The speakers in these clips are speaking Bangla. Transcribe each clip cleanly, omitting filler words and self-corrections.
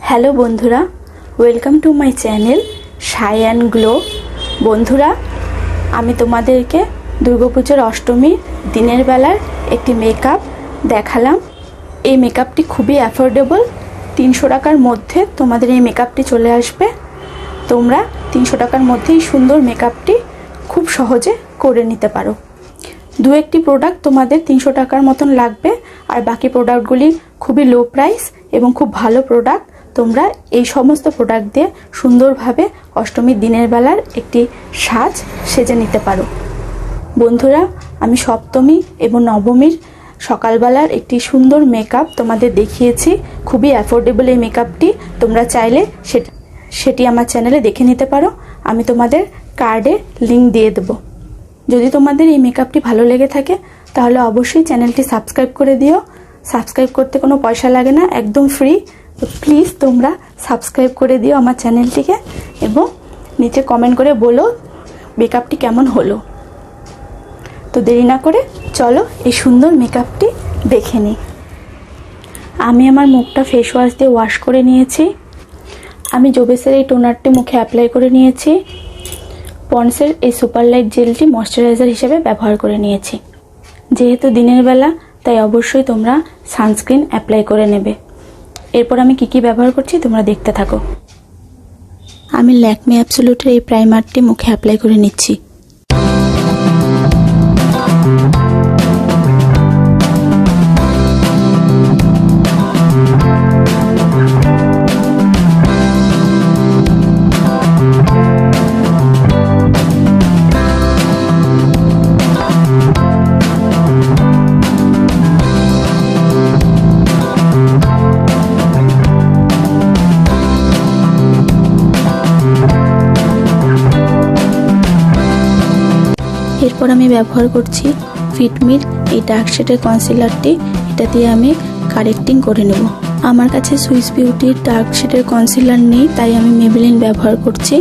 হ্যালো বন্ধুরা, welcome to my channel shy and glow. বন্ধুরা, আমি তোমাদেরকে দুর্গাপুজোর অষ্টমীর দিনের বেলার একটি মেকআপ দেখালাম। এই মেকআপটি খুবই অ্যাফোর্ডেবল, 300 টাকার মধ্যে তোমাদের এই মেকআপটি চলে আসবে। তোমরা 300 টাকার মধ্যেই সুন্দর মেকআপটি খুব সহজে করে নিতে পারো। দু একটি প্রোডাক্ট তোমাদের 300 টাকার মতন লাগবে, আর বাকি প্রোডাক্টগুলি খুবই লো প্রাইস এবং খুব ভালো প্রোডাক্ট। তোমরা এই সমস্ত প্রোডাক্ট দিয়ে সুন্দরভাবে অষ্টমীর দিনের বেলার একটি সাজ সেজে নিতে পারো। বন্ধুরা, আমি সপ্তমী এবং নবমীর সকালবেলার একটি সুন্দর মেকআপ তোমাদের দেখিয়েছি। খুবই অ্যাফোর্ডেবল এই মেকআপটি। তোমরা চাইলে সেটি আমার চ্যানেলে দেখে নিতে পারো। আমি তোমাদের কার্ডে লিংক দিয়ে দেবো। যদি তোমাদের এই মেকআপটি ভালো লেগে থাকে তাহলে অবশ্যই চ্যানেলটি সাবস্ক্রাইব করে দিও। সাবস্ক্রাইব করতে কোনো পয়সা লাগে না, একদম ফ্রি। তো প্লিজ তোমরা সাবস্ক্রাইব করে দিও আমার চ্যানেলটিকে, এবং নিচে কমেন্ট করে বলো মেকআপটি কেমন হলো। তো দেরি না করে চলো এই সুন্দর মেকআপটি দেখে নিই। আমি আমার মুখটা ফেস ওয়াশ দিয়ে ওয়াশ করে নিয়েছি। আমি জোবেসের এই টোনারটি মুখে অ্যাপ্লাই করে নিয়েছি। পন্ডসের এই সুপার লাইট জেলটি ময়শ্চারাইজার হিসেবে ব্যবহার করে নিয়েছি। যেহেতু দিনের বেলা, তাই অবশ্যই তোমরা সানস্ক্রিন অ্যাপ্লাই করে নেবে। এরপর আমি কি ব্যবহার করছি তোমরা দেখতে থাকো। আমি ল্যাকমি অ্যাবসোলুটের এই প্রাইমারটি মুখে অ্যাপ্লাই করে নিচ্ছি। এরপর আমি ব্যবহার করছি ফিটমির এই ডার্ক শেডের কনসিলারটি। এটা দিয়ে আমি কারেক্টিং করে নেব। আমার কাছে সুইস বিউটির ডার্ক শেডের কনসিলার নেই, তাই আমি মেবেলিন ব্যবহার করছি।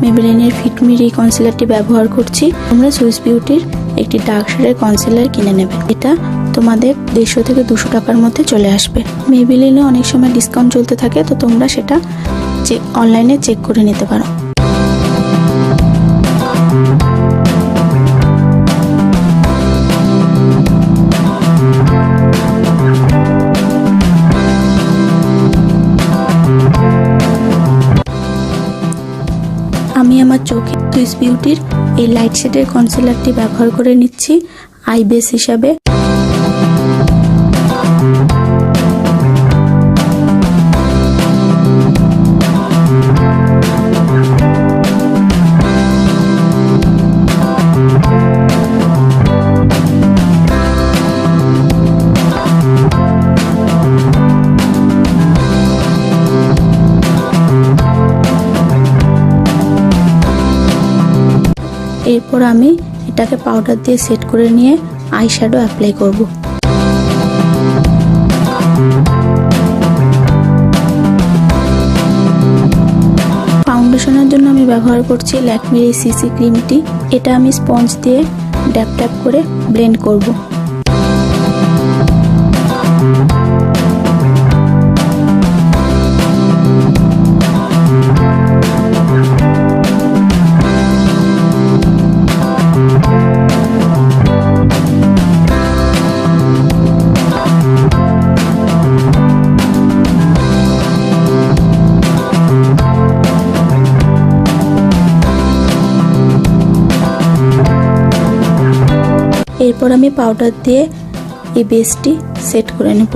মেবেলিনের ফিটমির এই কনসিলারটি ব্যবহার করছি। তোমরা সুইস বিউটির একটি ডার্ক শেডের কনসিলার কিনে নেবে। এটা তোমাদের 150 থেকে 200 টাকার মধ্যে চলে আসবে। মেবেলিনে অনেক সময় ডিসকাউন্ট চলতে থাকে, তো তোমরা সেটা অনলাইনে চেক করে নিতে পারো। আমি আমার চোখে সুইস বিউটির এই লাইট শেডের কনসিলারটি ব্যবহার করে নিচ্ছি আই বেস হিসাবে। এরপর আমি এটাকে পাউডার দিয়ে সেট করে নিয়ে আই শ্যাডো অ্যাপ্লাই করব। ফাউন্ডেশনের জন্য আমি ব্যবহার করছি ল্যাকমির এই সিসি ক্রিমটি। এটা আমি স্পঞ্জ দিয়ে ড্যাপ ড্যাপ করে ব্লেন্ড করব। এরপর আমি পাউডার দিয়ে এই বেসটি সেট করে নেব।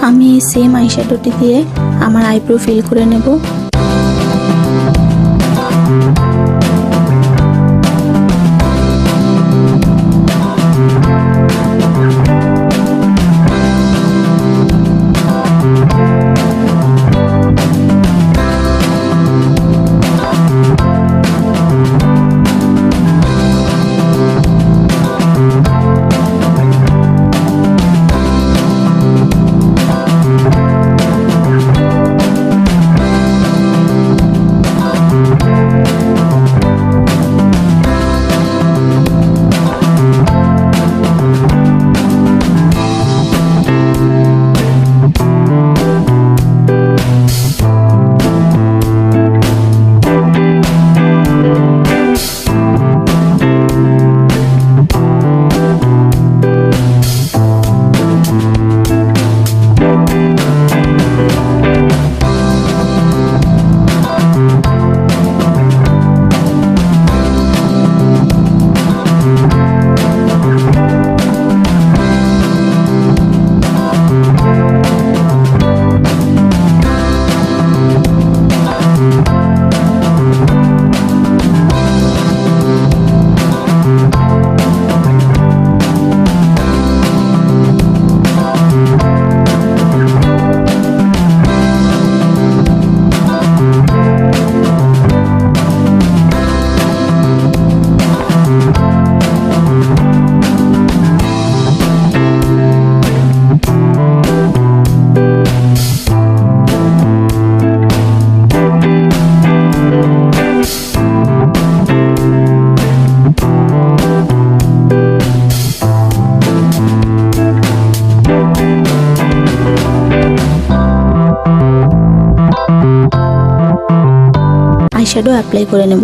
আমি এই সেম আইশ্যাডোটি দিয়ে আমার আইব্রো ফিল করে নেব। আইশ্যাডো অ্যাপ্লাই করে নেব।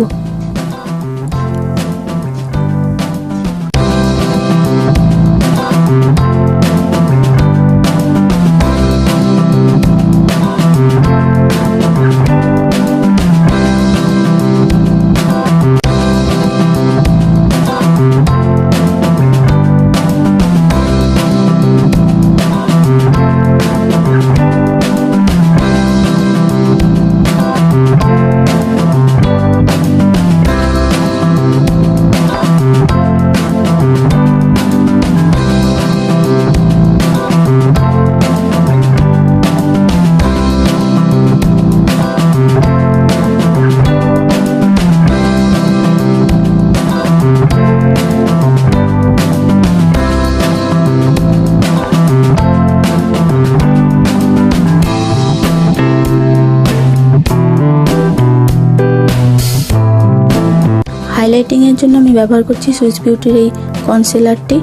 হাইলাইটিং এর জন্য আমি ব্যবহার করছি সুইস বিউটির এই কনসিলারটি।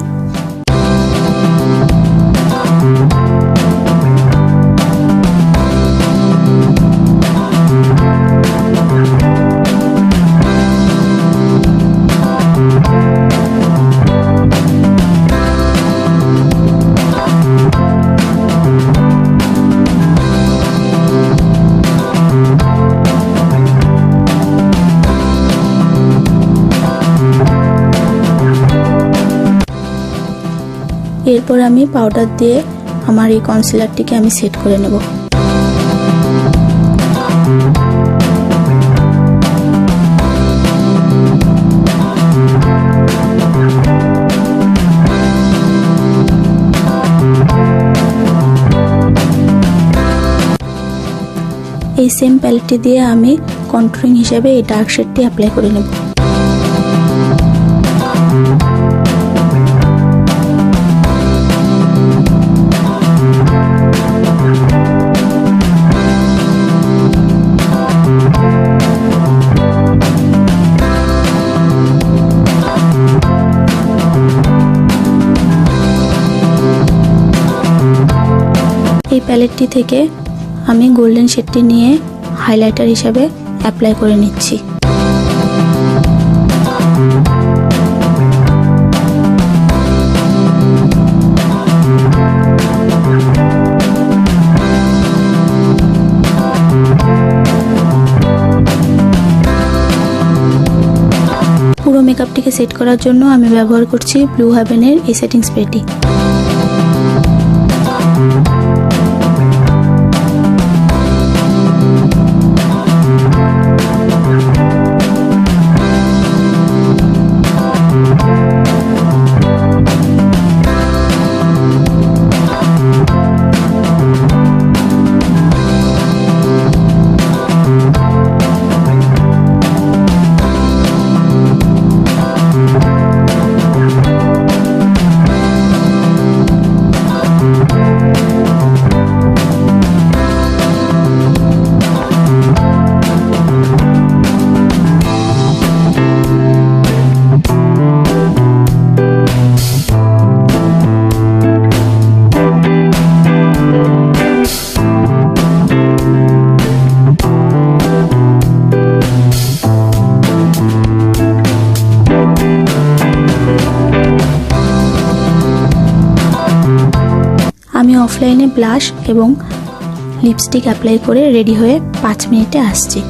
এরপর আমি পাউডার দিয়ে আমার এই কনসিলারটিকে আমি সেট করে নেব। এই সেম প্যালেটটি দিয়ে আমি কন্ট্যুরিং হিসেবে এই ডার্ক শেডটি অ্যাপ্লাই করে নেব। এই প্যালেটটি থেকে আমি গোল্ডেন শেডটি নিয়ে হাইলাইটার হিসেবে অ্যাপ্লাই করে নিচ্ছি। পুরো মেকআপটিকে সেট করার জন্য আমি ব্যবহার করছি ব্লু হেভেনের এই সেটিং স্প্রেটি। আমি অফলাইনে ব্লাশ এবং লিপস্টিক অ্যাপ্লাই করে রেডি হয়ে 5 মিনিটে আসছি।